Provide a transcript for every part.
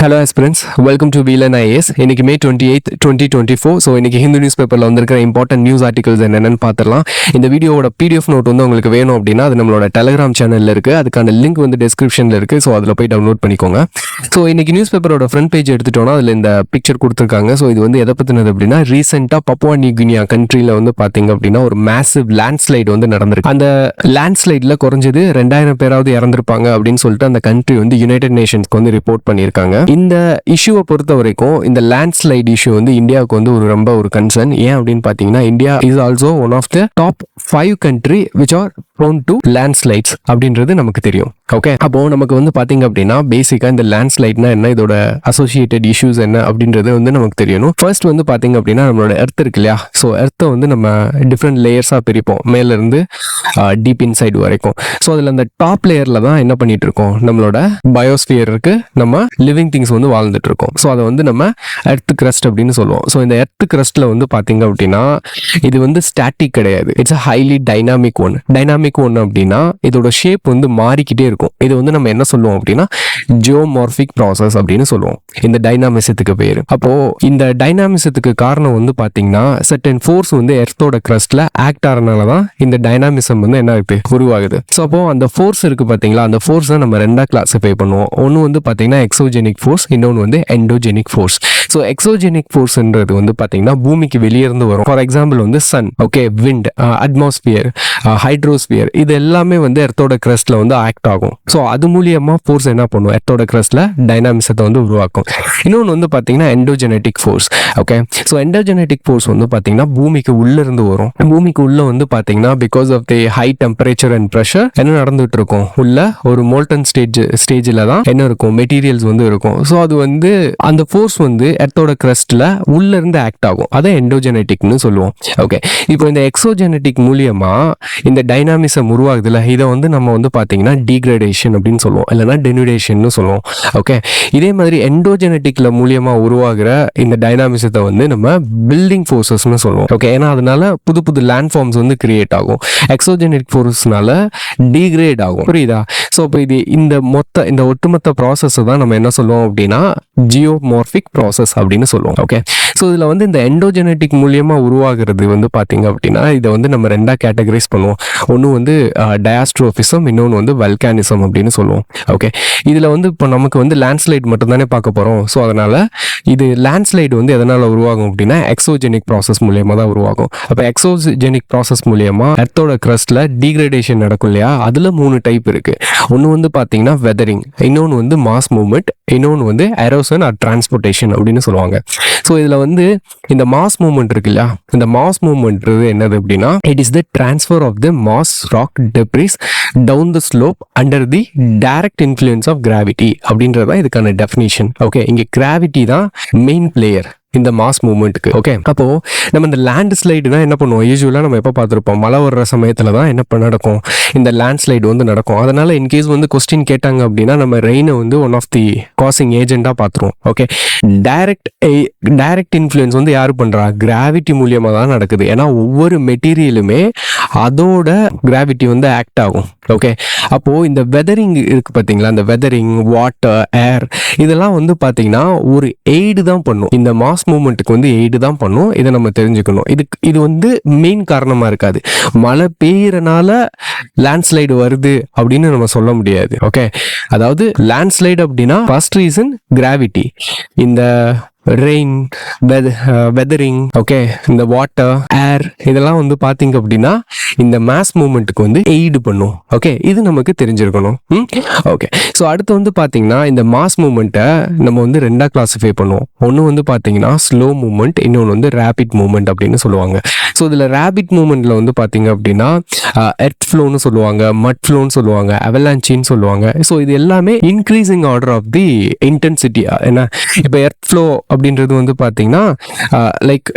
Hello aspirants, welcome to VLN IAS. இன்னைக்கு May 28th, 2024. So இன்னைக்கு Hindu news பேப்பரில் வந்திருக்கிற இம்பார்ட்டன்ட் நியூஸ் ஆர்டிகல்ஸ் என்னென்னு பார்த்துடலாம். இந்த வீடியோவோட PDF நோட் வந்து உங்களுக்கு வேணும் அப்படின்னா அது நம்மளோட டெலிகிராம் சேனலில் இருக்குது. அதுக்கான லிங்க் வந்து டிஸ்கிரிப்ஷனில் இருக்குது. ஸோ அதில் போய் டவுன்லோட் பண்ணிக்கோங்க. ஸோ இன்னைக்கு நியூஸ் பேப்பரோட ஃப்ரண்ட் பேஜ் எடுத்துட்டோம்னா அதில் இந்த பிக்சர் கொடுத்துருக்காங்க. ஸோ இது வந்து எதை பற்றினது அப்படின்னா ரீசெண்டாக பப்புவா நியூ கினியா கண்ட்ரியில் வந்து பார்த்தீங்க அப்படின்னா ஒரு மேசிவ் லேண்ட்ஸ்லைடு வந்து நடந்திருக்கு. அந்த லேண்ட்ஸ்லைடில் குறைஞ்சது 2000 பேராவது இறந்துருப்பாங்க அப்படின்னு சொல்லிட்டு அந்த கண்ட்ரி வந்து யுனைடெட் நேஷன்ஸ்க்கு வந்து ரிப்போர்ட் பண்ணியிருக்காங்க. இந்த இஷ்யூவை பொறுத்த வரைக்கும் இந்த லேண்ட்ஸ்லைட் இஷ்யூ வந்து இந்தியாவுக்கு வந்து ரொம்ப ஒரு கன்சர்ன். ஏன் அப்படின்னு பார்த்தீங்கன்னா India is also one of the top 5 country which are prone to landslides அப்படின்றது நமக்கு தெரியும். ஓகே, அப்போ நமக்கு வந்து பார்த்தீங்க அப்படின்னா பேசிக்காக இந்த லேண்ட்ஸ்லைட்னா என்ன, இதோட அசோசியேட்டட் இஷ்யூஸ் என்ன அப்படின்றது வந்து நமக்கு தெரியணும். ஃபர்ஸ்ட் வந்து பார்த்தீங்க அப்படின்னா நம்மளோட எர்த் இருக்கு இல்லையா, ஸோ எர்த்தை வந்து நம்ம டிஃப்ரெண்ட் லேயர்ஸாக பிரிப்போம், மேலேருந்து டீப் இன்சைடு வரைக்கும். ஸோ அதில் அந்த டாப் லேயரில் தான் என்ன பண்ணிட்டு இருக்கோம், நம்மளோட பயோஸ்பியர் இருக்கு, நம்ம லிவிங் திங்ஸ் வந்து வாழ்ந்துட்டு இருக்கோம். ஸோ அதை வந்து நம்ம எர்த் கிரஸ்ட் அப்படின்னு சொல்லுவோம். ஸோ இந்த எர்த் கிரஸ்ட்ல வந்து பார்த்தீங்க அப்படின்னா இது வந்து ஸ்டாட்டிக் கிடையாது, it's a highly dynamic one. Dynamic one அப்படின்னா இதோட ஷேப் வந்து மாறிக்கிட்டே இருக்கும். இது வந்து நம்ம என்ன சொல்லுவோம் அப்படின்னா ஜியோமார்பிக் ப்ராசஸ் அப்படின்னு சொல்லுவோம். இந்த டைனாமிசத்துக்கு பேரு. அப்போ இந்த டைனாமிசத்துக்கு காரணம் வந்து பார்த்தீங்கன்னா சர்டன் ஃபோர்ஸ் வந்து எர்த்தோட கிரஸ்ட்ல ஆக்ட் ஆகிறனால தான் இந்த டைனாமிசம் வந்து என்ன ஆகுது, உருவாகுது. ஸோ அப்போ அந்த ஃபோர்ஸ் இருக்கு பார்த்தீங்களா, அந்த ஃபோர்ஸை நம்ம ரெண்டா கிளாஸிஃபை பண்ணுவோம். ஒன்று வந்து பார்த்தீங்கன்னா எக்ஸோஜெனிக் ஃபோர்ஸ், இன்னொன்று வந்து எண்டோஜெனிக் ஃபோர்ஸ். ஸோ எக்ஸோஜெனிக் ஃபோர்ஸ்ன்றது வந்து பார்த்தீங்கன்னா பூமிக்கு வெளியே இருந்து வரும். ஃபார் எக்ஸாம்பிள் வந்து sun, okay, wind, atmosphere, hydrosphere, இது எல்லாமே வந்து எர்த்தோட கிரஸ்ட்ல வந்து ஆக்ட் ஆகும். ஸோ அது மூலியமா ஃபோர்ஸ் என்ன பண்ணும், எர்த்தோட கிரஸ்ட்ல டைனாமிசத்தை வந்து உருவாக்கும். இன்னொன்று வந்து பார்த்தீங்கன்னா endogenetic force. Okay, so endogenetic force வந்து பார்த்தீங்கன்னா பூமிக்கு உள்ள இருந்து வரும். பூமிக்கு உள்ள வந்து பார்த்தீங்கன்னா because of the high temperature and pressure என்ன நடந்துட்டு இருக்கும், உள்ள ஒரு மோல்டன் ஸ்டேஜில் தான் என்ன இருக்கும், மெட்டீரியல்ஸ் வந்து இருக்கும். ஸோ அது வந்து அந்த ஃபோர்ஸ் வந்து எர்த்தோட கிரஸ்ட்ல உள்ள இருந்து ஆக்ட் ஆகும். அதை எண்டோஜெனட்டிக்னு சொல்லுவோம். ஓகே, இப்போ இந்த எக்ஸோஜெனட்டிக் மூலியமா இந்த டைனாமிசம் உருவாகுதுல, இதை வந்து நம்ம வந்து பார்த்தீங்கன்னா டீக்ரேடேஷன் அப்படின்னு சொல்லுவோம், இல்லைன்னா டெனுடேஷன் சொல்லுவோம். ஓகே, இதே மாதிரி எண்டோஜெனட்டிக்ல மூலியமா உருவாகிற இந்த டைனாமிசத்தை வந்து நம்ம பில்டிங் ஃபோர்ஸஸ்னு சொல்லுவோம். ஓகே, ஏன்னா அதனால புது புது லேண்ட் ஃபார்ம்ஸ் வந்து கிரியேட் ஆகும். எக்ஸோஜெனிக் ஃபோர்ஸ்னால டீக்ரேட் ஆகும். புரியுதா? ஸோ இப்போ இது இந்த ஒட்டுமொத்த ப்ராசஸ் தான் நம்ம என்ன சொல்லுவோம் அப்படின்னா ஜியோமார்பிக் ப்ராசஸ் அப்படின்னு சொல்லுவோம். ஓகே, ஸோ இதில் வந்து இந்த எண்டோஜெனட்டிக் மூலியமா உருவாகிறது வந்து பார்த்தீங்க அப்படின்னா இதை வந்து நம்ம ரெண்டா கேட்டகரைஸ் பண்ணுவோம். ஒன்று வந்து டயாஸ்ட்ரோஃபிசம், இன்னொன்று வந்து வல்கானிசம் அப்படின்னு சொல்லுவோம். ஓகே, இதில் வந்து இப்போ நமக்கு வந்து லேண்ட்ஸ்லைட் மட்டும் தானே பார்க்க போகிறோம். ஸோ அதனால இது லேண்ட்ஸ்லைடு வந்து எதனால் உருவாகும் அப்படின்னா எக்ஸோஜெனிக் ப்ராசஸ் மூலியமாக தான் உருவாகும். அப்போ எக்ஸோஜெனிக் ப்ராசஸ் மூலியமா எர்த்தோட கிரஸ்ட்ல டீக்ரேடேஷன் நடக்கும் இல்லையா, அதில் 3 டைப் இருக்கு. ஒன்று வந்து பார்த்தீங்கன்னா வெதரிங், இன்னொன்று வந்து மாஸ் மூவ்மெண்ட், இன்னொன்று வந்து எரோசன் ஆர் டிரான்ஸ்போர்ட்டேஷன் அப்படின்னு சொல்லுவாங்க. ஸோ இதில் வந்து இந்த மாஸ் மூவ்மெண்ட் இருக்கு இல்லையா, இந்த மாஸ் மூவ்மெண்ட் என்னது அப்படின்னா it is the transfer of the mass rock debris down the slope under the direct influence of gravity அப்படின்றதா இதுக்கான டெஃபினிஷன். ஓகே, இங்கே கிராவிட்டி தான் மெயின் பிளேயர் இந்த மாஸ் மூவ்மெண்ட்டுக்கு. ஓகே, அப்போ நம்ம இந்த லேண்ட் ஸ்லைடுனா என்ன பண்ணுவோம், யூஸ்வலாக நம்ம எப்போ பார்த்துருப்போம், மழை வர்ற சமயத்தில் தான் என்ன நடக்கும், இந்த லேண்ட் ஸ்லைடு வந்து நடக்கும். அதனால இன்கேஸ் வந்து கொஸ்டின் கேட்டாங்க அப்படின்னா நம்ம ரெயினை வந்து ஒன் ஆஃப் தி காசிங் ஏஜெண்டாக பார்த்துருவோம். ஓகே, டைரக்ட் இன்ஃப்ளூயன்ஸ் வந்து யாரு பண்றா, கிராவிட்டி மூலியமாக தான் நடக்குது. ஏன்னா ஒவ்வொரு மெட்டீரியலுமே அதோட கிராவிட்டி வந்து ஆக்ட் ஆகும். ஓகே, அப்போ இந்த வெதரிங் இருக்கு பார்த்தீங்களா, இந்த வெதரிங், வாட்டர், ஏர், இதெல்லாம் வந்து பார்த்தீங்கன்னா ஒரு எய்டு தான் பண்ணும், இந்த மாஸ் மூவ்மெண்ட்டுக்கு வந்து எய்டு தான் பண்ணும். இதை நம்ம தெரிஞ்சுக்கணும். இது வந்து மெயின் காரணமா இருக்காது. மழை பெய்யறனால லேண்ட்ஸ்லைடு வருது அப்படின்னு நம்ம சொல்ல முடியாது. ஓகே, அதாவது லேண்ட்ஸ்லைடு அப்படின்னா ஃபர்ஸ்ட் ரீசன் கிராவிட்டி, இந்த ரெயின், வெதரிங், ஓகே, இந்த வாட்டர், ஏர், இதெல்லாம் வந்து பார்த்தீங்க அப்படின்னா இந்த மாஸ் மூவ்மெண்ட்டுக்கு வந்து எய்டு பண்ணும். ஓகே, இது நமக்கு தெரிஞ்சிருக்கணும். ஓகே, ஸோ அடுத்து வந்து பார்த்தீங்கன்னா இந்த மாஸ் மூவ்மெண்ட்டை நம்ம வந்து ரெண்டா கிளாஸிஃபை பண்ணுவோம். ஒன்று வந்து பார்த்தீங்கன்னா ஸ்லோ மூவ்மெண்ட், இன்னொன்று வந்து ரேபிட் மூவ்மெண்ட் அப்படின்னு சொல்லுவாங்க. ஸோ இதில் ரேபிட் மூவ்மெண்ட்டில் வந்து பார்த்தீங்க அப்படின்னா எர்த் ஃப்ளோன்னு சொல்லுவாங்க, மட் ஃப்ளோன்னு சொல்லுவாங்க, அவலான்ச்சின்னு சொல்லுவாங்க. ஸோ இது எல்லாமே increasing order of the intensity. ஏன்னா இப்போ எர்த் ஃப்ளோ அப்படின்றது வந்து பார்த்தீங்கன்னா லைக்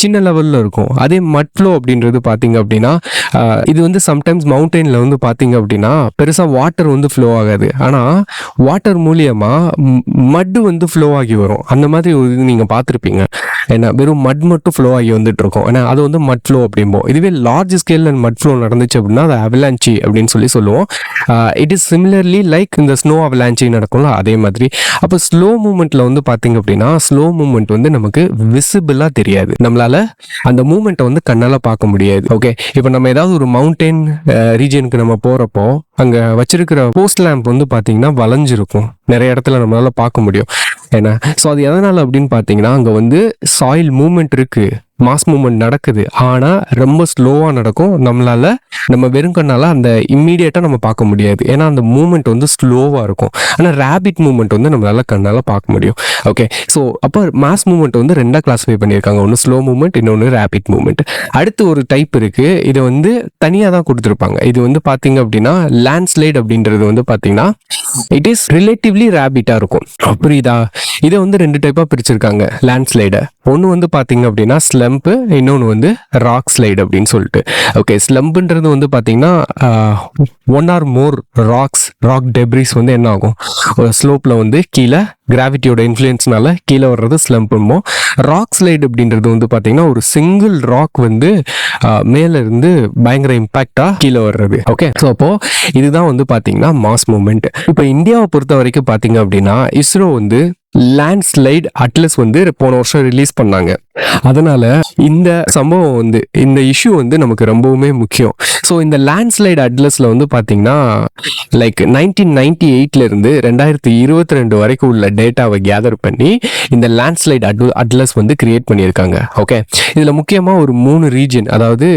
சின்ன லெவலில் இருக்கும். அதே மட் ஃப்ளோ அப்படின்றது பார்த்தீங்க அப்படின்னா இது வந்து சம்டைம்ஸ் மவுண்டெயினில் வந்து பார்த்தீங்க அப்படின்னா பெருசாக வாட்டர் வந்து ஃப்ளோ ஆகாது, ஆனால் வாட்டர் மூலியமாக மட்டு வந்து ஃப்ளோ ஆகி வரும். அந்த மாதிரி ஒரு இது நீங்கள் பார்த்துருப்பீங்க. ஏன்னா வெறும் மட் மட்டும் ஃப்ளோ ஆகி வந்துட்டு இருக்கும். ஏன்னா அது வந்து மட் ஃப்ளோ அப்படிம்போம். இதுவே லார்ஜ் ஸ்கேல் அண்ட் மட் ஃப்ளோ நடந்துச்சு அப்படின்னா அது அவலான்ச்சி அப்படின்னு சொல்லுவோம். இட் இஸ் சிமிலர்லி லைக் இந்த ஸ்னோ அவலான்ச்சி நடக்கும்ல அதே மாதிரி. அப்போ ஸ்லோ மூமெண்ட்ல வந்து பார்த்தீங்க அப்படின்னா ஸ்லோ மூமெண்ட் வந்து நமக்கு விசிபிளாக தெரியாது. நம்மளால அந்த மூமெண்ட்டை வந்து கண்ணால் பார்க்க முடியாது. ஓகே, இப்போ நம்ம ஏதாவது ஒரு மவுண்டெயின் ரீஜனுக்கு நம்ம போகிறப்போ அங்கே வச்சிருக்கிற போஸ்ட் லேம்ப் வந்து பார்த்தீங்கன்னா வளைஞ்சிருக்கும். நிறைய இடத்துல நம்மளால பார்க்க முடியும். ஏன்னா ஸோ அது எதனால் அப்படின்னு பார்த்தீங்கன்னா அங்கே வந்து சாயில் மூமெண்ட் இருக்கு, மாஸ் மூமெண்ட் நடக்குது, ஆனால் ரொம்ப ஸ்லோவாக நடக்கும். நம்ம வெறும் கண்ணால் அந்த இம்மீடியட்டாக நம்ம பார்க்க முடியாது. ஏன்னா அந்த மூமெண்ட் வந்து ஸ்லோவாக இருக்கும். ஆனால் ரேபிட் மூமெண்ட் வந்து நம்மளால கண்ணால் பார்க்க முடியும். ஓகே, ஸோ அப்போ மாஸ் மூமெண்ட் வந்து ரெண்டாக கிளாஸிஃபை பண்ணியிருக்காங்க. ஒன்று ஸ்லோ மூமெண்ட், இன்னொன்று ரேபிட் மூமெண்ட். அடுத்து ஒரு டைப் இருக்கு, இதை வந்து தனியாக தான் கொடுத்துருப்பாங்க. இது வந்து பார்த்தீங்க அப்படின்னா லேண்ட்ஸ்லைட் அப்படின்றது வந்து பார்த்தீங்கன்னா இட் இஸ் ரிலேட்டிவ்லி ரேபிட்டாக இருக்கும். புரியுதா? இதை வந்து ரெண்டு டைப்பாக பிரிச்சிருக்காங்க லேண்ட்ஸ்லைடை. ஒன்று வந்து பார்த்தீங்க அப்படின்னா ஸ்லம்ப்பு, இன்னொன்று வந்து ராக் ஸ்லைடு அப்படின்னு சொல்லிட்டு. ஓகே, ஸ்லம்புன்றது வந்து பார்த்தீங்கன்னா ஒன் ஆர் மோர் ராக் டெப்ரிஸ் வந்து என்ன ஆகும், ஒரு ஸ்லோப்பில் வந்து கீழே கிராவிட்டியோட இன்ஃப்ளூயன்ஸ்னால கீழே வர்றது ஸ்லம்ப் பண்ணுவோம். ராக் ஸ்லைடு அப்படின்றது வந்து பார்த்தீங்கன்னா ஒரு சிங்கிள் ராக் வந்து மேலே இருந்து பயங்கர இம்பாக்டாக கீழே வர்றது. ஓகே, ஸோ அப்போ இதுதான் வந்து பார்த்தீங்கன்னா மாஸ் மூமெண்ட். இப்போ இந்தியாவை பொறுத்த வரைக்கும் பார்த்தீங்க அப்படின்னா இஸ்ரோ வந்து லேண்ட்ஸ்லைட் அட்லஸ் வந்து போன வருஷம் ரிலீஸ் பண்ணாங்க. அதனால இந்த சம்பவம் வந்து இந்த இஷ்யூ வந்து நமக்கு ரொம்பவுமே முக்கியம். ஸோ இந்த லேண்ட்ஸ்லைட் அட்லஸில் வந்து பார்த்தீங்கன்னா லைக் 1998 இருந்து 2022 வரைக்கும் உள்ள டேட்டாவை கேதர் பண்ணி இந்த லேண்ட்ஸ்லைட் அட்லஸ் வந்து கிரியேட் பண்ணியிருக்காங்க. ஓகே, இதில் முக்கியமாக ஒரு 3 ரீஜன், அதாவது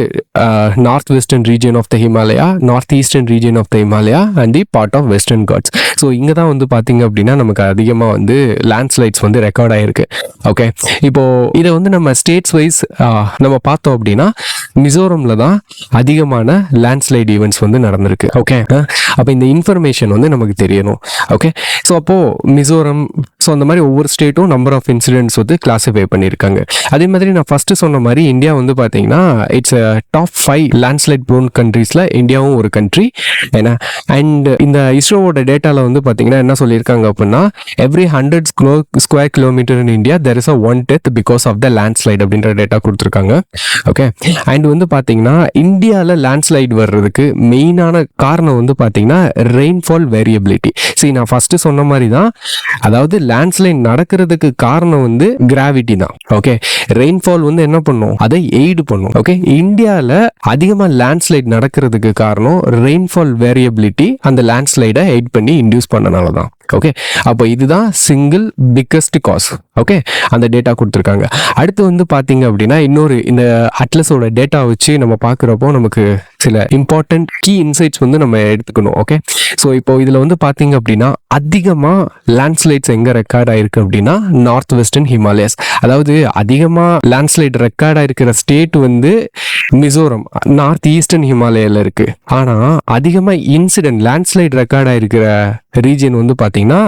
north western region of the Himalaya, north eastern region of the Himalaya and the part of western Ghats. So இங்கே தான் வந்து பார்த்தீங்க அப்படின்னா நமக்கு அதிகமாக வந்து லேண்ட்ஸ்லைட்ஸ் வந்து ரெக்கார்ட் ஆகிருக்கு. ஓகே, இப்போ இதை வந்து நம்ம ஸ்டேட்ஸ் வைஸ் நம்ம பார்த்தோம் அப்படின்னா மிசோரமில் தான் அதிகமான லேண்ட்ஸ்லைட் ஈவெண்ட்ஸ் வந்து நடந்திருக்கு. ஓகே, அப்போ இந்த இன்ஃபர்மேஷன் வந்து நமக்கு தெரியணும். ஓகே, ஸோ அப்போது மிசோரம், ஸோ அந்த மாதிரி ஒவ்வொரு ஸ்டேட்டும் நம்பர் ஆஃப் இன்சிடென்ட்ஸ் வந்து கிளாஸிஃபை பண்ணியிருக்காங்க. அதே மாதிரி நான் ஃபஸ்ட்டு சொன்ன மாதிரி இந்தியா வந்து பார்த்தீங்கன்னா இட்ஸ் டாப் 5 லேண்ட்ஸ்லைட் ப்ரோன் கண்ட்ரீஸில் இந்தியாவும் ஒரு கண்ட்ரி. ஏன்னா அண்ட் இந்த இஸ்ரோவோட டேட்டாவில் வந்து பார்த்தீங்கன்னா என்ன சொல்லியிருக்காங்க அப்படின்னா every 100 square kilometre in India there is a 1 death because of the landslide அப்படின்ற டேட்டா கொடுத்துருக்காங்க. ஓகே, அண்ட் வந்து பார்த்தீங்கன்னா இந்தியாவில் லேண்ட்ஸ்லைட் வர்றதுக்கு மெயினான காரணம் வந்து பார்த்தீங்கன்னா ரெயின்ஃபால் வேரியபிலிட்டி. சரி, நான் ஃபஸ்ட்டு சொன்ன மாதிரி தான், அதாவது லேண்ட்ஸ்லைட் நடக்கிறதுக்கு காரணம் வந்து கிராவிட்டி தான். ஓகே, ரெயின்ஃபால் வந்து என்ன பண்ணும், அதை எய்டு பண்ணும். ஓகே, இந்தியாவில் அதிகமாக லேண்ட்ஸ்லைட் நடக்கிறதுக்கு காரணம் ரெயின்ஃபால் வேரியபிலிட்டி அந்த லேண்ட்ஸ்லைடை எய்ட் பண்ணி இன்டியூஸ் பண்ணனால தான். ஓகே, அப்போ இதுதான் சிங்கிள் பிக்கஸ்ட் காஸ். ஓகே, அந்த டேட்டா கொடுத்துருக்காங்க. அடுத்து வந்து பார்த்தீங்க அப்படின்னா இன்னொரு இந்த அட்லஸோட டேட்டா வச்சு நம்ம பார்க்குறப்போ நமக்கு சில இம்பார்ட்டன்ட் கீ இன்சைட்ஸ் வந்து நம்ம எடுத்துக்கணும். ஓகே, ஸோ இப்போ இதில் வந்து பார்த்தீங்க அப்படின்னா அதிகமாக லேண்ட்ஸ்லைட்ஸ் எங்கே ரெக்கார்ட் ஆயிருக்கு அப்படின்னா நார்த் வெஸ்டர்ன் ஹிமாலயஸ். அதாவது அதிகமாக லேண்ட்ஸ்லைட் ரெக்கார்ட் ஆயிருக்கிற ஸ்டேட் வந்து மிசோரம், நார்த் ஈஸ்டர்ன் ஹிமாலயாவில் இருக்குது. ஆனால் அதிகமாக லேண்ட்ஸ்லைட் ரெக்கார்ட் ஆயிருக்கிற ரீஜன் வந்து பார்த்தீங்கன்னா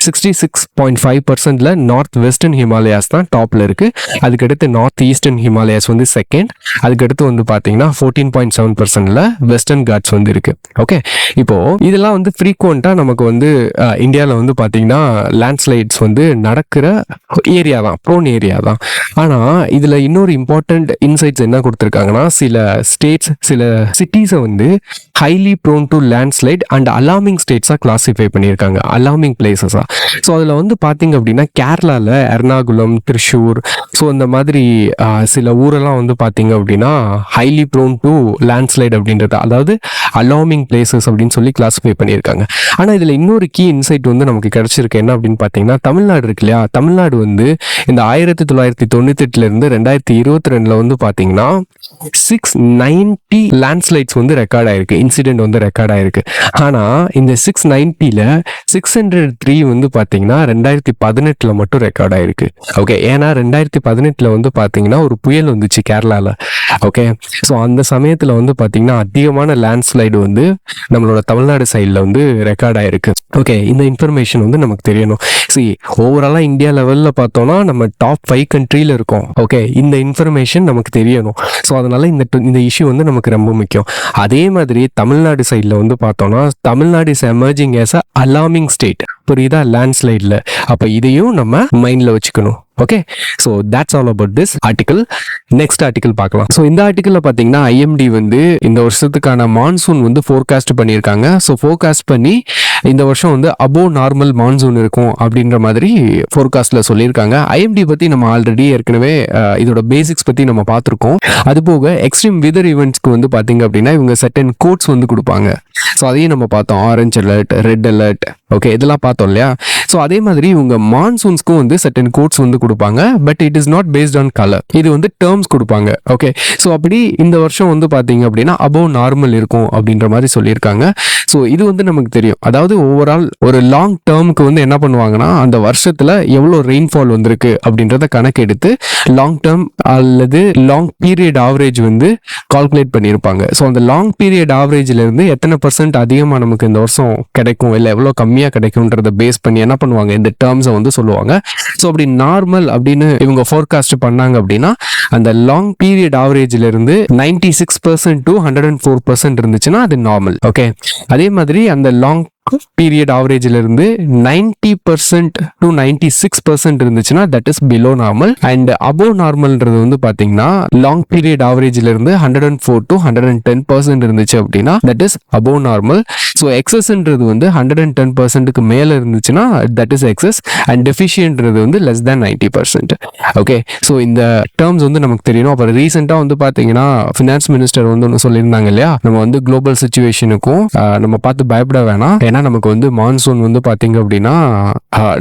66.5% நார்த் வெஸ்டர்ன் ஹிமாலயாஸ் தான் டாப்பில் இருக்குது. அதுக்கடுத்து நார்த் ஈஸ்டர்ன் ஹிமாலயாஸ் வந்து செகண்ட். அதுக்கடுத்து வந்து பார்த்தீங்கன்னா 14.7% வெஸ்டர்ன் காட்ஸ் வந்து இருக்குது. ஓகே, இப்போது இதெல்லாம் வந்து ஃப்ரீக்வெண்ட்டாக நமக்கு வந்து இந்தியாவில் வந்து பார்த்தீங்கன்னா லேண்ட்ஸ்லைட்ஸ் வந்து நடக்கிற ஏரியா தான், ப்ரோன் ஏரியா தான். ஆனால் இதில் இன்னொரு இம்பார்ட்டண்ட் இன்சைட்ஸ் என்ன கொடுத்துருக்காங்கன்னா சில ஸ்டேட்ஸ், சில சிட்டிஸை வந்து highly prone to landslide and alarming ஸ்டேட்ஸாக கிளாஸிஃபை பண்ணியிருக்காங்க, அலார்மிங் பிளேசஸாக. ஸோ அதில் வந்து பார்த்தீங்க அப்படின்னா கேரளாவில் எர்ணாகுளம், திருச்சூர், ஸோ இந்த மாதிரி சில ஊரெல்லாம் வந்து பார்த்தீங்க அப்படின்னா ஹைலி ப்ரோன் டு லேண்ட்ஸ்லைட் அப்படின்றது, அதாவது அலார்மிங் பிளேசஸ் அப்படின்னு சொல்லி கிளாஸிஃபை பண்ணியிருக்காங்க. ஆனால் இதில் இன்னொரு கீ இன்சைட் வந்து நமக்கு கிடைச்சிருக்கு. என்ன அப்படின்னு பார்த்தீங்கன்னா தமிழ்நாடு இருக்கு இல்லையா, தமிழ்நாடு வந்து இந்த 1998 2022 வந்து பார்த்தீங்கன்னா 690 லேண்ட்ஸ்லைட்ஸ் வந்து ரெக்கார்ட் ஆயிருக்கு, இன்சிடென்ட் வந்து ரெக்கார்ட் ஆயிருக்கு. ஆனால் இந்த 690ல் 603 வந்து பார்த்தீங்கன்னா 2018 மட்டும் ரெக்கார்ட் ஆயிருக்கு. ஓகே, ஏன்னா 2018 வந்து பார்த்தீங்கன்னா ஒரு புயல் வந்துச்சு கேரளாவில். ஓகே, ஸோ அந்த சமயத்தில் வந்து பார்த்தீங்கன்னா அதிகமான லேண்ட்ஸ்லைடு வந்து நம்மளோட தமிழ்நாடு சைடில் வந்து ரெக்கார்ட் ஆயிருக்கு. ஓகே, இந்த இன்ஃபர்மேஷன் வந்து நமக்கு தெரியணும். ஓவராலாக இந்தியா லெவலில் பார்த்தோம்னா நம்ம டாப் 5 கண்ட்ரியில் இருக்கோம். ஓகே, இந்த இன்ஃபர்மேஷன் நமக்கு தெரியணும். ஸோ அதனால இந்த இஷ்யூ வந்து நமக்கு ரொம்ப முக்கியம். அதே மாதிரி தமிழ்நாடு சைடில் வந்து பார்த்தோம்னா Tamil Nadu is emerging as a alarming state. புரியுதா, லேண்ட்ஸ்லைடில். அப்போ இதையும் நம்ம மைண்டில் வச்சுக்கணும். Okay, so that's all about this article. Next article பார்க்கலாம். ஸோ இந்த ஆர்டிக்கலில் பார்த்தீங்கன்னா ஐஎம்டி வந்து இந்த வருஷத்துக்கான மான்சூன் வந்து ஃபோர்காஸ்ட் பண்ணியிருக்காங்க. ஸோ ஃபோர்காஸ்ட் பண்ணி இந்த வருஷம் வந்து அபோவ் நார்மல் மான்சூன் இருக்கும் அப்படின்ற மாதிரி ஃபோர்காஸ்ட்டில் சொல்லியிருக்காங்க. ஐஎம்டி பற்றி நம்ம ஆல்ரெடி ஏற்கனவே இதோட பேசிக்ஸ் பற்றி நம்ம பார்த்துருக்கோம். அது போக எக்ஸ்ட்ரீம் வெதர் ஈவெண்ட்ஸ்க்கு வந்து பார்த்தீங்க அப்படின்னா இவங்க சர்டன் கோட்ஸ் வந்து கொடுப்பாங்க. ஸோ அதையும் நம்ம பார்த்தோம், orange alert, red alert, okay, இதெல்லாம் பார்த்தோம் இல்லையா. ஸோ அதே மாதிரி இவங்க மான்சூன்ஸ்க்கும் வந்து சர்டன் கோட்ஸ் வந்து கொடுப்பாங்க. But it is not based on colour, இது வந்து டேர்ம்ஸ் கொடுப்பாங்க. ஓகே, ஸோ அப்படி இந்த வருஷம் வந்து பார்த்தீங்க அப்படின்னா அபோவ் நார்மல் இருக்கும் அப்படின்ற மாதிரி சொல்லியிருக்காங்க. ஸோ இது வந்து நமக்கு தெரியும். அதாவது ஓவரால் ஒரு லாங் டேர்முக்கு வந்து என்ன பண்ணுவாங்கன்னா அந்த வருஷத்தில் எவ்வளோ ரெயின்ஃபால் வந்திருக்கு அப்படின்றத கணக்கெடுத்து லாங் டேர்ம் அல்லது லாங் பீரியட் ஆவரேஜ் வந்து கால்குலேட் பண்ணியிருப்பாங்க. ஸோ அந்த லாங் பீரியட் ஆவரேஜ்ல இருந்து எத்தனை % அதிகமாக நமக்கு இந்த வருஷம் கிடைக்கும் இல்லை எவ்வளோ கம்மியாக கிடைக்கும்ன்றத பேஸ் பண்ணி என்ன பண்ணுவாங்க, இந்த டேர்ம்ஸை வந்து சொல்லுவாங்க. ஸோ அப்படி நார்மல் அப்படின்னு இவங்க ஃபோர்காஸ்ட் பண்ணாங்க அப்படின்னா அந்த லாங் பீரியட் ஆவரேஜ்ல இருந்து 96% to 104% இருந்துச்சுன்னா அது நார்மல். ஓகே, அதே மாதிரி அந்த லாங் பீரியட் ஆவரேஜ்ல இருந்து 90% to 96% இருந்துச்சுன்னா that is below normal. And above நார்மல்ன்றது வந்து பாத்தீங்கன்னா லாங் பீரியட் ஆவரேஜ்ல இருந்து 104 to 110% இருந்துச்சு அப்படின்னா that is above normal. So எக்ஸஸ்ன்றது வந்து 110%க்கு மேல இருந்துச்சுன்னா தட் இஸ் எக்ஸஸ். அண்ட் டெஃபிஷியன்ட்ன்றது வந்து லெஸ் தேன் 90%. ஓகே, ஸோ இந்த டேர்ம்ஸ் வந்து நமக்கு தெரியணும். அப்புறம் ரீசெண்டாக வந்து பார்த்தீங்கன்னா ஃபினான்ஸ் மினிஸ்டர் வந்து ஒன்று சொல்லியிருந்தாங்க இல்லையா, நம்ம வந்து குளோபல் சுச்சுவேஷனுக்கும் நம்ம பார்த்து பயப்பட வேணாம், ஏன்னா நமக்கு வந்து மான்சூன் வந்து பார்த்தீங்க அப்படின்னா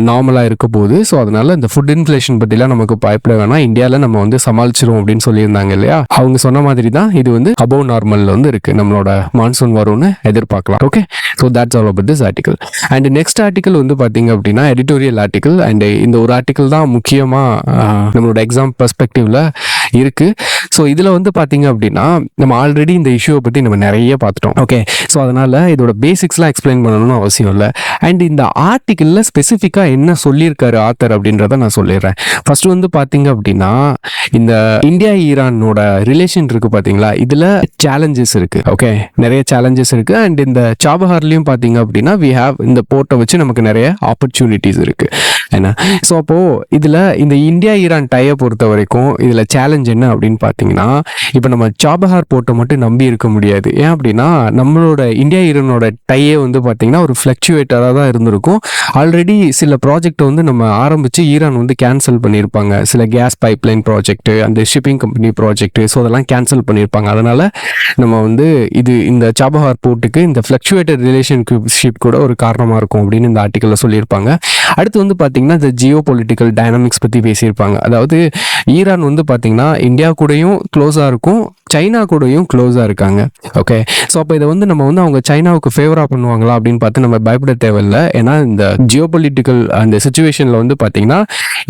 நார்மலாக இருக்க போகுது. ஸோ அதனால இந்த ஃபுட் இன்ஃப்ளேஷன் பற்றிலாம் நமக்கு பயப்பட வேணாம், இந்தியாவில் நம்ம வந்து சமாளிச்சிரும் அப்படின்னு சொல்லியிருந்தாங்க இல்லையா. அவங்க சொன்ன மாதிரி தான் இது வந்து அபோவ் நார்மலில் வந்து இருக்கு, நம்மளோட மான்சூன் வரும்னு எதிர்பார்க்கலாம். Okay, so that's all about this article. And next article வந்து பார்த்தீங்க அப்படின்னா எடிட்டோரியல் ஆர்டிகல். அண்ட் இந்த ஒரு ஆர்டிகல் தான் முக்கியமாக நம்மளோட எக்ஸாம் பெர்ஸ்பெக்டிவ்ல இருக்கு. ஸோ இதில் வந்து பார்த்தீங்க அப்படின்னா நம்ம ஆல்ரெடி இந்த இஷ்யூவை பற்றி நம்ம நிறைய பார்த்துட்டோம். ஓகே, ஸோ அதனால இதோட பேசிக்ஸ்லாம் எக்ஸ்பிளைன் பண்ணணும்னு அவசியம் இல்லை. அண்ட் இந்த ஆர்டிக்கிளில் ஸ்பெசிஃபிக்காக என்ன சொல்லியிருக்காரு ஆத்தர் அப்படின்றத நான் சொல்லிடுறேன். ஃபர்ஸ்ட் வந்து பார்த்தீங்க அப்படின்னா இந்த இந்தியா ஈரானோட ரிலேஷன் இருக்கு பார்த்தீங்களா, இதில் சேலஞ்சஸ் இருக்கு. ஓகே, நிறைய சேலஞ்சஸ் இருக்கு. அண்ட் இந்த சாபஹார்லையும் பார்த்தீங்க அப்படின்னா வி ஹேவ் இந்த போர்ட்டை வச்சு நமக்கு நிறைய ஆப்பர்ச்சுனிட்டிஸ் இருக்கு ஏன்னா. ஸோ அப்போ இதில் இந்த இந்தியா ஈரான் டையை பொறுத்த வரைக்கும் இதில் சேலஞ்ச் என்ன அப்படின்னு பார்த்தீங்கன்னா இப்போ நம்ம சாபஹார் போர்ட்டை மட்டும் நம்பி இருக்க முடியாது. ஏன் அப்படின்னா நம்மளோட இந்தியா ஈரானோட டையே வந்து பார்த்தீங்கன்னா ஒரு ஃப்ளக்சுவேட்டராக தான் இருந்திருக்கும். ஆல்ரெடி சில ப்ராஜெக்ட் வந்து நம்ம ஆரம்பித்து ஈரான் வந்து கேன்சல் பண்ணியிருப்பாங்க. சில கேஸ் பைப்லைன் ப்ராஜெக்ட், அந்த ஷிப்பிங் கம்பெனி ப்ராஜெக்ட், ஸோ அதெல்லாம் கேன்சல் பண்ணியிருப்பாங்க. அதனால நம்ம வந்து இது இந்த சாபஹார் போர்ட்டுக்கு இந்த ஃப்ளக்சுவேட்டர் ரிலேஷன்ஷிப் கூட ஒரு காரணமாக இருக்கும் அப்படின்னு இந்த ஆர்டிக்கலில் சொல்லியிருப்பாங்க. அடுத்து வந்து பார்த்தீங்கன்னா இந்த ஜியோ பொலிட்டிக்கல் டைனாமிக்ஸ் பற்றி பேசியிருப்பாங்க. அதாவது ஈரான் வந்து பார்த்தீங்கன்னா இந்தியா கூடயும் க்ளோஸாக இருக்கும், சைனா கூடயும் க்ளோஸாக இருக்காங்க. ஓகே, ஸோ அப்போ இதை வந்து நம்ம வந்து அவங்க சைனாவுக்கு ஃபேவராக பண்ணுவாங்களா அப்படின்னு பார்த்து நம்ம பயப்பட தேவையில்லை. ஏன்னா இந்த ஜியோ பொலிட்டிக்கல் அந்த சுச்சுவேஷனில் வந்து பார்த்தீங்கன்னா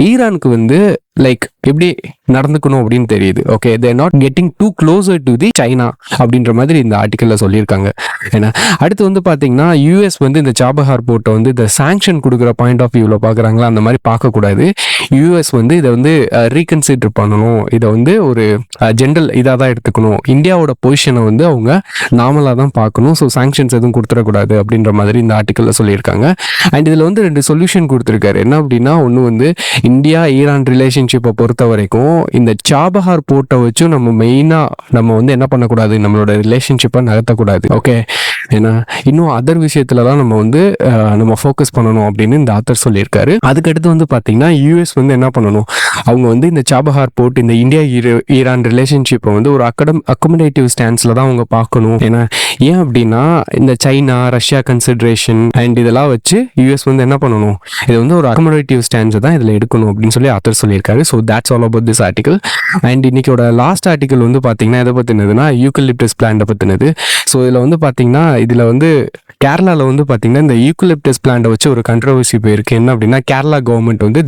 ஈரானுக்கு வந்து லைக் எப்படி நடந்துக்கணும் அப்படின்னு தெரியுது. Okay, they're not getting too closer to the China அப்படின்ற மாதிரி இந்த ஆர்டிக்கலில் சொல்லியிருக்காங்க. ஏன்னா அடுத்து வந்து பார்த்தீங்கன்னா யூஎஸ் வந்து இந்த சாபஹார் போர்ட்டை வந்து இந்த சாங்ஷன் கொடுக்குற பாயிண்ட் ஆஃப் வியூவில் பார்க்குறாங்களா, அந்த மாதிரி பார்க்கக்கூடாது. யூஎஸ் வந்து இதை வந்து ரீகன்சிடர் பண்ணணும், இதை வந்து ஒரு ஜென்ரல் இதாக தான் எடுத்துக்கணும், இந்தியாவோட பொசிஷனை வந்து அவங்க நார்மலாக தான் பார்க்கணும். ஸோ சாங்ஷன்ஸ் எதுவும் கொடுத்துடக்கூடாது அப்படின்ற மாதிரி இந்த ஆர்டிக்கலில் சொல்லியிருக்காங்க. அண்ட் இதில் வந்து 2 சொல்யூஷன் கொடுத்துருக்காரு. என்ன அப்படின்னா ஒன்று வந்து இந்தியா ஈரான் ரிலேஷன்ஷிப்பை பொறுத்த வரைக்கும் இந்த சாபஹார் போர்ட்டை வச்சு நம்ம மெயினாக நம்ம வந்து என்ன பண்ணக்கூடாது, நம்மளோட ரிலேஷன்ஷிப்பை நகர்த்தக்கூடாது. ஓகே, ஏன்னா இன்னும் அதர் விஷயத்துல தான் நம்ம வந்து நம்ம ஃபோக்கஸ் பண்ணணும் அப்படின்னு இந்த ஆத்தர் சொல்லியிருக்காரு. அதுக்கடுத்து வந்து பார்த்தீங்கன்னா யூஎஸ் வந்து என்ன பண்ணணும், அவங்க வந்து இந்த சாபஹார் போர்ட் இந்த இந்தியா ஈரான் ரிலேஷன்ஷிப்பை வந்து ஒரு அக்கமடேட்டிவ் ஸ்டான்ஸில் தான் அவங்க பார்க்கணும். ஏன்னா ஏன் அப்படின்னா இந்த சைனா ரஷ்யா கன்சிடரேஷன் அண்ட் இதெல்லாம் வச்சு யூஎஸ் வந்து என்ன பண்ணணும், இது வந்து ஒரு அக்கமடேட்டிவ் ஸ்டான்ஸை தான் இதில் எடுக்கணும் அப்படின்னு சொல்லி ஆத்தர் சொல்லியிருக்காரு. So that's all about this article. And இன்னைக்கோட லாஸ்ட் ஆர்டிக்கல் வந்து பார்த்தீங்கன்னா எதை பற்றினதுன்னா யூக்கலிப்டஸ் பிளான்ட்டை பற்றினது. ஸோ இதில் வந்து பார்த்தீங்கன்னா இதில் வந்து கேரளாவில் வந்து பார்த்தீங்கன்னா இந்த யூக்கலிப்டஸ் பிளான்ட்டை வச்சு ஒரு கண்ட்ரவர்சி போயிருக்கு. என்ன அப்படின்னா கேரளா கவர்மெண்ட் வந்து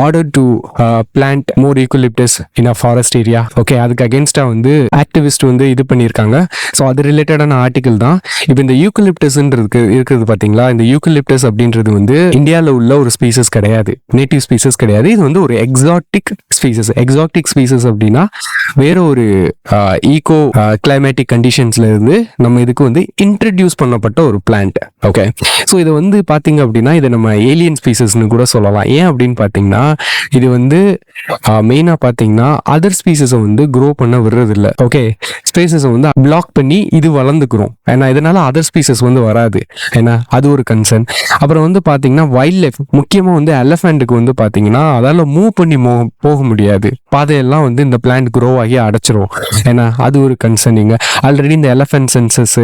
order to plant more eucalyptus in a forest area. Okay, அதுக்கு அகேன்ஸ்டாக வந்து ஆக்டிவிஸ்ட் வந்து இது பண்ணியிருக்காங்க. ஸோ அது ரிலேட்டடான ஆர்டிகல் தான். இப்போ இந்த யூக்கலிப்டஸ்ன்றது இருக்கிறது பார்த்தீங்களா, இந்த யூக்கலிப்டஸ் அப்படின்றது வந்து இந்தியாவில் உள்ள ஒரு ஸ்பீசஸ் கிடையாது, நேட்டிவ் ஸ்பீசஸ் கிடையாது. இது வந்து ஒரு எக்ஸாட்டிக் ஸ்பீசஸ். எக்ஸாட்டிக் ஸ்பீசஸ் அப்படின்னா வேற ஒரு ஈகோ கிளைமேட்டிக் கண்டிஷன்ஸ்ல இருந்து நம்ம இதுக்கு வந்து இன்ட்ரடியூஸ் பண்ணப்பட்ட ஒரு பிளான்ட். ஓகே, ஸோ இதை வந்து பார்த்தீங்க அப்படின்னா இதை நம்ம ஏலியன் ஸ்பீசஸ்னு கூட சொல்லலாம். ஏன் அப்படின்னு பார்த்தீங்கன்னா இது வந்து மெயினாக பார்த்தீங்கன்னா அதர் ஸ்பீசஸை வந்து க்ரோ பண்ண விடுறதில்ல. ஓகே, ஸ்பேசஸை வந்து பிளாக் பண்ணி இது வளர்ந்துக்கிறோம். ஏன்னா இதனால அதர் ஸ்பீசஸ் வந்து வராது. ஏன்னா அது ஒரு கன்சர்ன். அப்புறம் வந்து பார்த்தீங்கன்னா வைல்ட் லைஃப், முக்கியமாக வந்து எலஃபென்ட்டுக்கு வந்து பார்த்தீங்கன்னா அதால் மூவ் பண்ணி போக முடியாது. பாதையெல்லாம் வந்து இந்த பிளான்ட் க்ரோ ஆகி அடைச்சிரும். ஏன்னா அது ஒரு கன்சர்னிங்க. ஆல்ரெடி இந்த எலஃபென்ட் சென்சஸ்,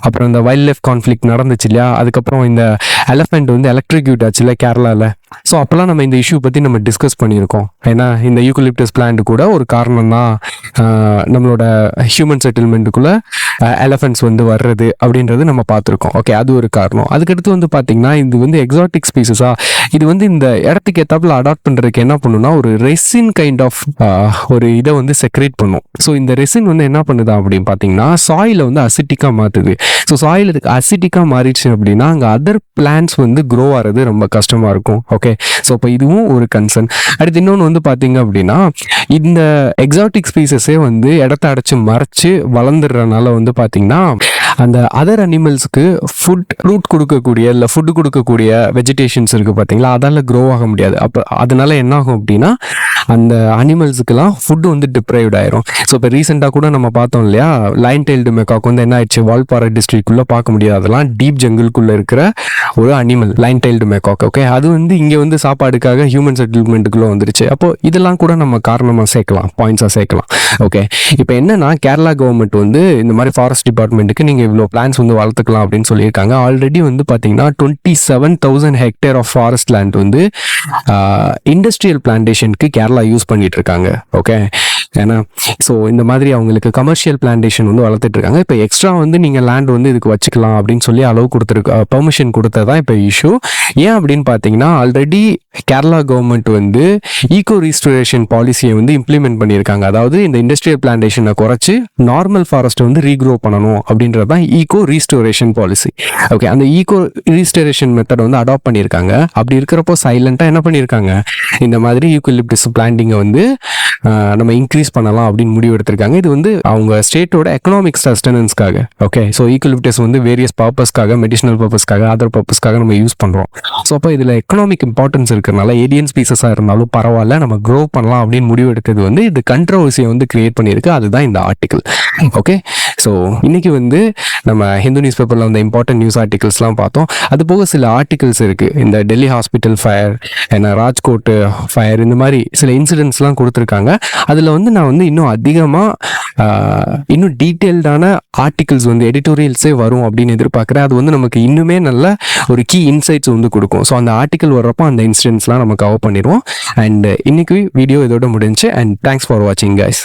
அப்புறம் இந்த வைல்ட் லைஃப் கான்ஃப்ளிக்ட் நடந்துச்சு இல்லையா, அதுக்கப்புறம் இந்த எலஃபென்ட் வந்து எலக்ட்ரிக்யூட் ஆச்சு இல்லை கேரளாவில். ஸோ அப்போல்லாம் நம்ம இந்த இஷ்யூ பற்றி நம்ம டிஸ்கஸ் பண்ணியிருக்கோம். ஏன்னா இந்த யூக்கலிப்டஸ் பிளான்ட் கூட ஒரு காரணம் தான் நம்மளோட ஹியூமன் செட்டில்மெண்ட்டுக்குள்ளே எலஃபென்ட்ஸ் வந்து வர்றது அப்படின்றது நம்ம பார்த்துருக்கோம். ஓகே, அது ஒரு காரணம். அதுக்கடுத்து வந்து பார்த்தீங்கன்னா இது வந்து எக்ஸாட்டிக் ஸ்பீசஸா, இது வந்து இந்த இடத்துக்கு ஏற்றாப்புல அடாப்ட் பண்ணுறதுக்கு என்ன பண்ணுன்னா ஒரு ரெசின் கைண்ட் ஆஃப் ஒரு இதை வந்து செக்ரேட் பண்ணும். ஸோ இந்த ரெசின் வந்து என்ன பண்ணுதா அப்படின்னு பார்த்தீங்கன்னா சாயிலை வந்து அசிட்டிக்காக மாற்றுது. ஸோ சாயில் இதுக்கு அசிட்டிக்காக மாறிடுச்சு அப்படின்னா அங்கே அதர் பிளான்ட்ஸ் வந்து க்ரோ ஆகிறது ரொம்ப கஷ்டமாக இருக்கும். ஓகே, ஸோ இப்போ இதுவும் ஒரு கன்சர்ன். அடுத்து இன்னொன்று வந்து பார்த்தீங்க அப்படின்னா இந்த எக்ஸாட்டிக் ஸ்பீசஸே வந்து இடத்த அடைச்சி மறைச்சு வளர்ந்துடுறதுனால வந்து பார்த்தீங்கன்னா அந்த அதர் அனிமல்ஸுக்கு ஃப்ரூட் கொடுக்கக்கூடிய இல்லை ஃபுட்டு கொடுக்கக்கூடிய வெஜிடேஷன்ஸ் இருக்குது பார்த்தீங்களா, அதால் க்ரோ ஆக முடியாது. அப்போ அதனால என்ன ஆகும் அப்படின்னா அந்த அனிமல்ஸுக்கெல்லாம் ஃபுட்டு வந்து டிப்ரைவ்ட் ஆயிரும். ஸோ இப்போ ரீசெண்டாக கூட நம்ம பார்த்தோம் இல்லையா, லைன் டெயில்டு மெக்காக் வந்து என்ன ஆயிடுச்சு, வால்பாறை டிஸ்ட்ரிக்ட்குள்ளே பார்க்க முடியாது. அதெல்லாம் டீப் ஜங்கிள்குள்ளே இருக்கிற ஒரு அனிமல் லைன் டெயில்டு மெக்காக். ஓகே, அது வந்து இங்கே வந்து சாப்பாடுக்காக ஹியூமன் செட்டில்மெண்ட்டுக்குள்ளே வந்துருச்சு. அப்போ இதெல்லாம் கூட நம்ம காரணமாக சேர்க்கலாம், பாயிண்ட்ஸாக சேர்க்கலாம். ஓகே, இப்போ என்னன்னா கேரளா கவர்மெண்ட் வந்து இந்த மாதிரி ஃபாரஸ்ட் டிபார்ட்மெண்ட்டுக்கு நீங்கள் இவ்வளோ பிளான்ஸ் வந்து வளர்த்துக்கலாம் அப்படின்னு சொல்லியிருக்காங்க. ஆல்ரெடி வந்து பார்த்தீங்கன்னா 27,000 ஹெக்டேர் ஆஃப் ஃபாரஸ்ட் லேண்ட் வந்து இண்டஸ்ட்ரியல் பிளான்டேஷனுக்கு கேரளா யூஸ் பண்ணிட்டு இருக்காங்க. ஓகே, ஏன்னா ஸோ இந்த மாதிரி அவங்களுக்கு கமர்ஷியல் பிளான்டேஷன் வந்து வளர்த்துட்டு இருக்காங்க. இப்போ எக்ஸ்ட்ரா வந்து நீங்கள் லேண்ட் வந்து இதுக்கு வச்சுக்கலாம் அப்படின்னு சொல்லி அளவு பெர்மிஷன் கொடுத்ததான் இப்போ இஷ்யூ. ஏன் அப்படின்னு பார்த்தீங்கன்னா ஆல்ரெடி கேரளா கவர்மெண்ட் வந்து ஈகோ ரீஸ்டோரேஷன் பாலிசியை வந்து இம்ப்ளிமெண்ட் பண்ணியிருக்காங்க. அதாவது இந்த இண்டஸ்ட்ரியல் பிளான்டேஷனை குறைச்சி நார்மல் ஃபாரஸ்ட்டை வந்து ரீக்ரோ பண்ணணும் அப்படின்றது தான் ஈகோ ரீஸ்டோரேஷன் பாலிசி. ஓகே, அந்த ஈகோ ரீஸ்டோரேஷன் மெத்தட் வந்து அடாப்ட் பண்ணியிருக்காங்க. அப்படி இருக்கிறப்போ சைலண்டாக என்ன பண்ணியிருக்காங்க, இந்த மாதிரி யூக்கலிப்டஸ் பிளான்டிங்கை வந்து நம்ம இன்க்ரீஸ் பண்ணலாம் அப்படின்னு முடிவு எடுத்திருக்காங்க. இது வந்து அவங்க ஸ்டேட்டோட எக்கனாமிக் சஸ்டனன்ஸ்க்காக. ஓகே, ஸோ ஈக்கலிப்டஸ் வந்து வேரியஸ் பர்பஸ்க்காக, மெடிசனல் பர்பஸ்க்காக, அதர் பர்பஸ்க்காக நம்ம யூஸ் பண்ணுறோம். ஸோ அப்போ இதில் எக்கனாமிக் இம்பார்ட்டன்ஸ் இருக்கிறனால ஏலியன் ஸ்பீசஸாக இருந்தாலும் பரவாயில்ல, நம்ம க்ரோ பண்ணலாம் அப்படின்னு முடிவு எடுத்தது வந்து இது கண்ட்ரோவர்சியை வந்து கிரியேட் பண்ணியிருக்கு. அதுதான் இந்த ஆர்டிக்கல். ஓகே, ஸோ இன்னைக்கு வந்து நம்ம ஹிந்து நியூஸ் பேப்பரில் வந்து இம்பார்ட்டன்ட் நியூஸ் ஆர்டிகல்ஸ்லாம் பார்த்தோம். அது போக சில ஆர்டிகல்ஸ் இருக்குது. இந்த டெல்லி ஹாஸ்பிட்டல் ஃபயர், ஏன்னா ராஜ்கோட் ஃபயர், இந்த மாதிரி சில இன்சிடென்ட்ஸ்லாம் கொடுத்துருக்காங்க. அதில் வந்து நான் வந்து இன்னும் அதிகமாக இன்னும் டீட்டெயில்டான ஆர்டிகல்ஸ் வந்து எடிட்டோரியல்ஸே வரும் அப்படின்னு எதிர்பார்க்குறேன். அது வந்து நமக்கு இன்னுமே நல்ல ஒரு கீ இன்சைட்ஸ் வந்து கொடுக்கும். ஸோ அந்த ஆர்டிக்கல் வர்றப்போ அந்த இன்சிடென்ட்ஸ்லாம் நம்ம கவர் பண்ணிடுவோம். அண்ட் இன்னைக்கு வீடியோ இதோட முடிஞ்சு. அண்ட் தேங்க்ஸ் ஃபார் வாட்சிங் கைஸ்.